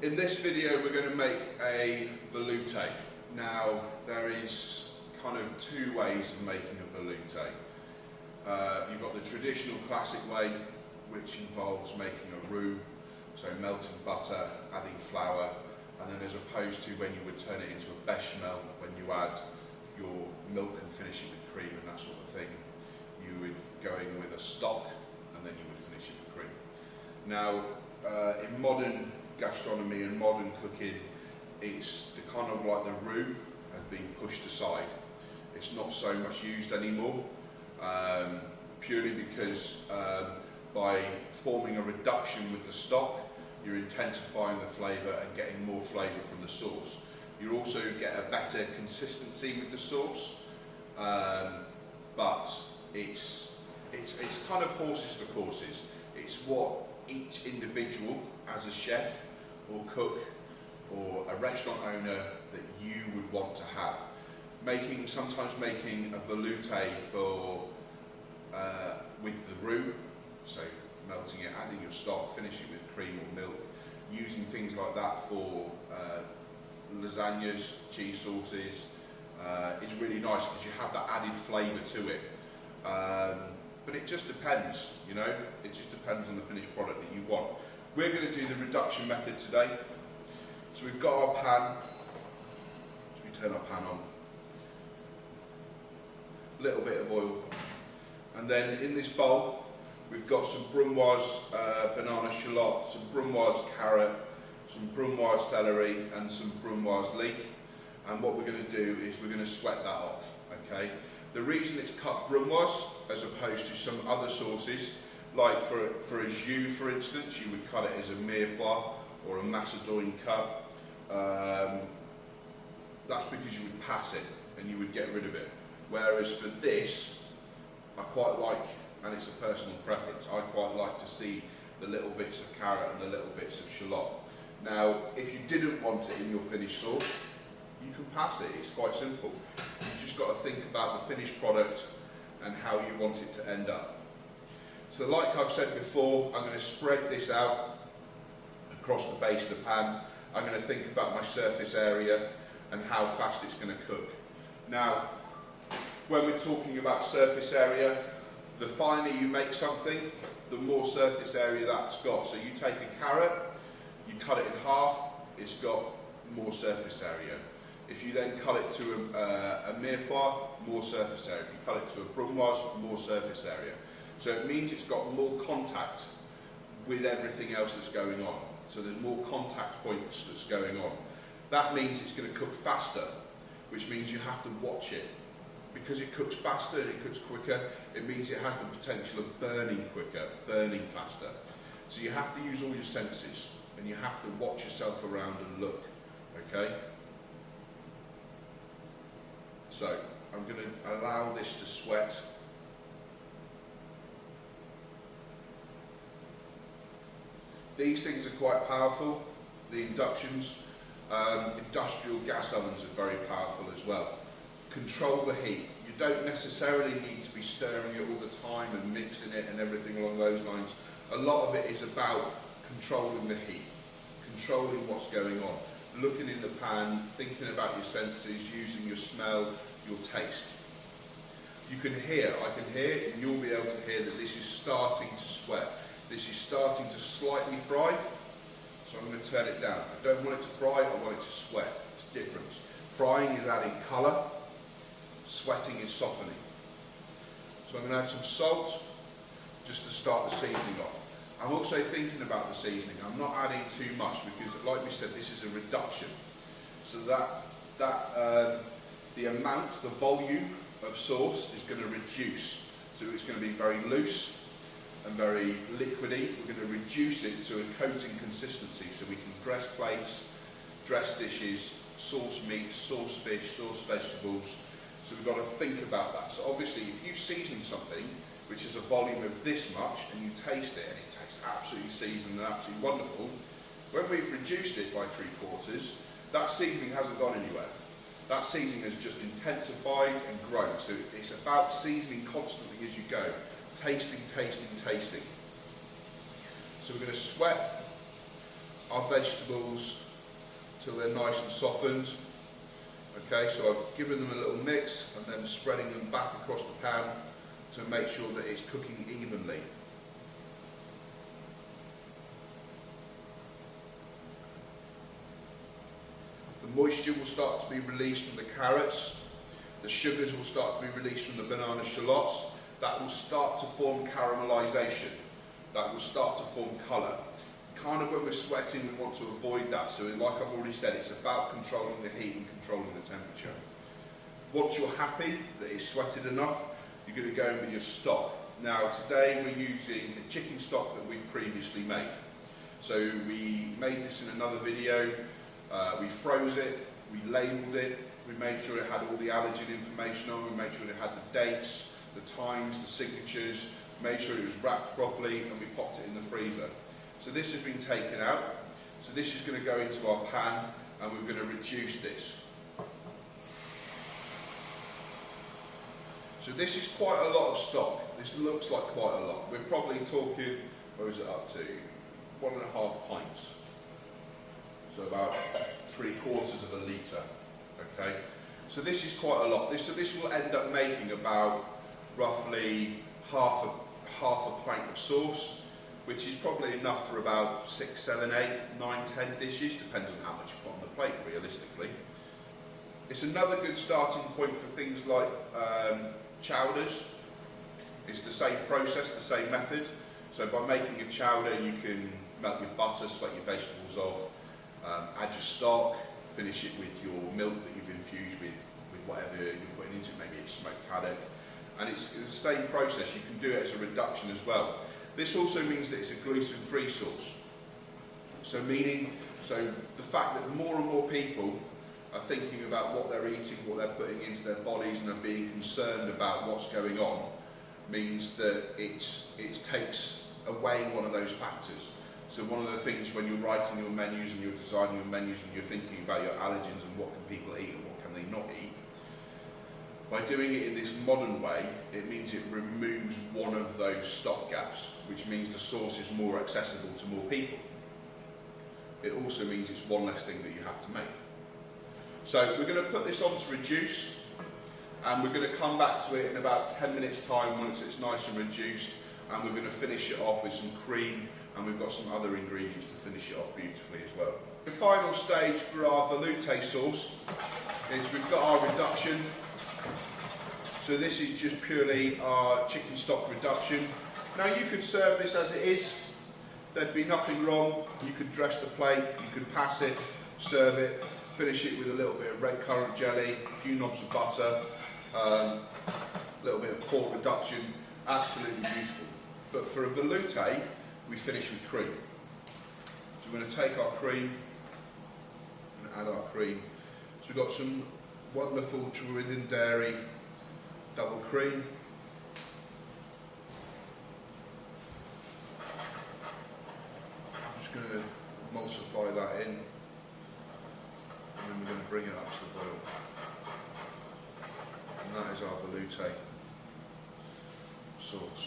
In this video we're going to make a veloute. Now there is kind of two ways of making a veloute. You've got the traditional classic way, which involves making a roux, so melting butter, adding flour, and then as opposed to when you would turn it into a bechamel, when you add your milk and finish it with cream and that sort of thing, you would go in with a stock and then you would finish it with cream. Now in modern gastronomy and modern cooking, it's the kind of like the roux has been pushed aside. It's not so much used anymore, purely because by forming a reduction with the stock, you're intensifying the flavour and getting more flavour from the sauce. You also get a better consistency with the sauce, but it's kind of horses for courses. It's what each individual as a chef or cook or a restaurant owner that you would want to have. Sometimes making a veloute for with the roux, so melting it, adding your stock, finishing with cream or milk, using things like that for lasagnas, cheese sauces, is really nice because you have that added flavour to it. But it just depends, you know, it just depends on the finished product that you want. We're going to do the reduction method today. So we've got our pan, so we turn our pan on, a little bit of oil, and then in this bowl we've got some brunoise banana shallot, some brunoise carrot, some brunoise celery and some brunoise leek. And what we're going to do is we're going to sweat that off, okay? The reason it's cut brunoise as opposed to some other sauces, like for a jus for instance, you would cut it as a mirepoix or a macédoine cut. That's because you would pass it and you would get rid of it. Whereas for this, I quite like, and it's a personal preference, I quite like to see the little bits of carrot and the little bits of shallot. Now, if you didn't want it in your finished sauce, you can pass it, it's quite simple. You've just got to think about the finished product and how you want it to end up. So like I've said before, I'm going to spread this out across the base of the pan. I'm going to think about my surface area and how fast it's going to cook. Now, when we're talking about surface area, the finer you make something, the more surface area that's got. So you take a carrot, you cut it in half, it's got more surface area. If you then cut it to a mirepoix, more surface area. If you cut it to a brunoise, more surface area. So it means it's got more contact with everything else that's going on. So there's more contact points that's going on. That means it's going to cook faster, which means you have to watch it. Because it cooks faster, it cooks quicker, it means it has the potential of burning quicker, burning faster. So you have to use all your senses and you have to watch yourself around and look, okay? So I'm going to allow this to sweat. These things are quite powerful, the inductions. Industrial gas ovens are very powerful as well. Control the heat. You don't necessarily need to be stirring it all the time and mixing it and everything along those lines. A lot of it is about controlling the heat, controlling what's going on, looking in the pan, thinking about your senses, using your smell, your taste. You can hear, I can hear, and you'll be able to hear that this is starting to sweat. This is starting to slightly fry, so I'm going to turn it down. I don't want it to fry, I want it to sweat. It's different. Frying is adding colour, sweating is softening. So I'm going to add some salt just to start the seasoning off. I'm also thinking about the seasoning. I'm not adding too much because, like we said, this is a reduction. So the amount, the volume of sauce is going to reduce. So it's going to be very loose and very liquidy. We're going to reduce it to a coating consistency so we can dress plates, dress dishes, sauce meat, sauce fish, sauce vegetables. So we've got to think about that. So obviously if you season something which is a volume of this much and you taste it and it tastes absolutely seasoned and absolutely wonderful, when we've reduced it by 3/4, that seasoning hasn't gone anywhere. That seasoning has just intensified and grown. So it's about seasoning constantly as you go. Tasting, tasting, tasting. So we're going to sweat our vegetables till they're nice and softened. Okay, so I've given them a little mix and then spreading them back across the pan to make sure that it's cooking evenly. The moisture will start to be released from the carrots, the sugars will start to be released from the banana shallots. That will start to form caramelisation, that will start to form colour. Kind of when we're sweating, we want to avoid that. So like I've already said, it's about controlling the heat and controlling the temperature. Once you're happy that it's sweated enough, you're going to go in with your stock. Now today we're using a chicken stock that we've previously made. So we made this in another video, we froze it, we labelled it, we made sure it had all the allergen information on, we made sure it had the dates, the times, the signatures, made sure it was wrapped properly, and we popped it in the freezer. So this has been taken out, so this is going to go into our pan and we're going to reduce this. So this is quite a lot of stock, this looks like quite a lot. We're probably talking, where is it up to? 1.5 pints. So about 3/4 of a litre, okay? So this is quite a lot. So this will end up making about roughly half a pint of sauce, which is probably enough for about 6, 7, 8, 9, 10 dishes, depends on how much you put on the plate realistically. It's another good starting point for things like chowders. It's the same process, the same method. So by making a chowder, you can melt your butter, sweat your vegetables off, add your stock, finish it with your milk that you've infused with whatever you're putting into it, maybe a smoked haddock. And it's the same process, you can do it as a reduction as well. This also means that it's a gluten-free sauce. So the fact that more and more people are thinking about what they're eating, what they're putting into their bodies, and are being concerned about what's going on, means that it takes away one of those factors. So one of the things when you're writing your menus and you're designing your menus and you're thinking about your allergens and what can people eat and what can they not eat, by doing it in this modern way, it means it removes one of those stop gaps, which means the sauce is more accessible to more people. It also means it's one less thing that you have to make. So we're going to put this on to reduce, and we're going to come back to it in about 10 minutes time once it's nice and reduced, and we're going to finish it off with some cream, and we've got some other ingredients to finish it off beautifully as well. The final stage for our veloute sauce is we've got our reduction. So this is just purely our chicken stock reduction. Now you could serve this as it is, there'd be nothing wrong. You could dress the plate, you could pass it, serve it, finish it with a little bit of red currant jelly, a few knobs of butter, a little bit of pork reduction, absolutely beautiful. But for a veloute, we finish with cream. So we're going to take our cream and add our cream. So we've got some wonderful Druidian dairy double cream. I'm just going to emulsify that in, and then we're going to bring it up to the boil. And that is our veloute sauce.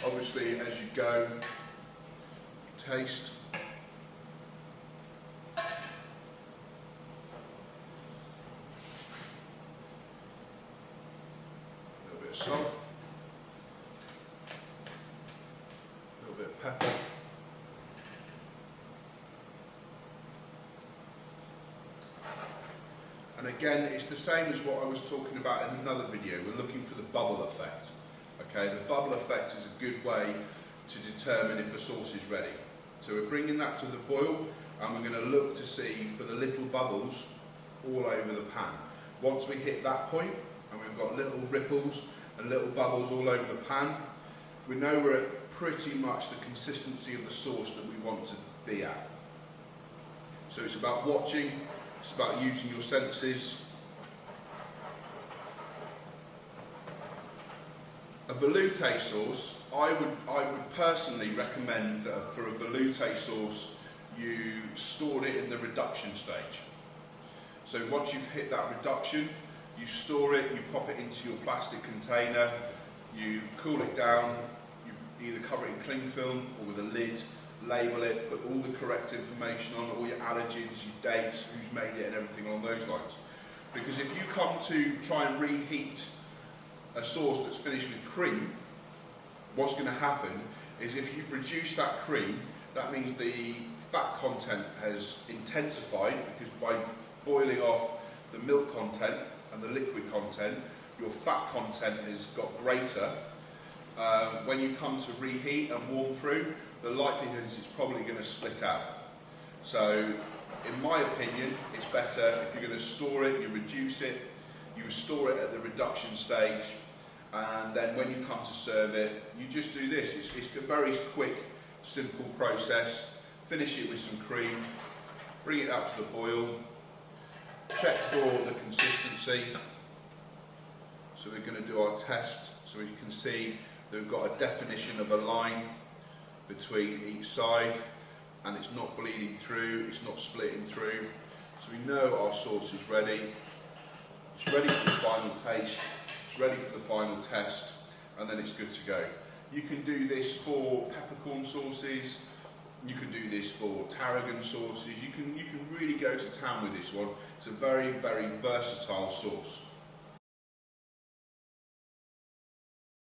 Obviously, as you go, taste. A little bit of salt, a little bit of pepper, and again, it's the same as what I was talking about in another video. We're looking for the bubble effect. Okay, the bubble effect is a good way to determine if a sauce is ready. So we're bringing that to the boil, and we're going to look to see for the little bubbles all over the pan. Once we hit that point, and we've got little ripples and little bubbles all over the pan, we know we're at pretty much the consistency of the sauce that we want to be at. So it's about watching, it's about using your senses. A veloute sauce, I would personally recommend that for a veloute sauce you store it in the reduction stage. So once you've hit that reduction, you store it, you pop it into your plastic container, you cool it down, you either cover it in cling film or with a lid, label it, put all the correct information on, all your allergens, your dates, who's made it and everything along those lines. Because if you come to try and reheat a sauce that's finished with cream, what's going to happen is if you've reduced that cream, that means the fat content has intensified, because by boiling off the milk content and the liquid content, your fat content has got greater. When you come to reheat and warm through, the likelihood is it's probably going to split out. So, in my opinion, it's better if you're going to store it, you reduce it, you store it at the reduction stage, and then when you come to serve it, you just do this. It's a very quick, simple process. Finish it with some cream, bring it up to the boil, check for the consistency. So we're going to do our test, so we can see that we've got a definition of a line between each side, and it's not bleeding through, it's not splitting through. So we know our sauce is ready. It's ready for the final taste, it's ready for the final test, and then it's good to go. You can do this for peppercorn sauces, you can do this for tarragon sauces, you can really go to town with this one. It's a very, very versatile sauce.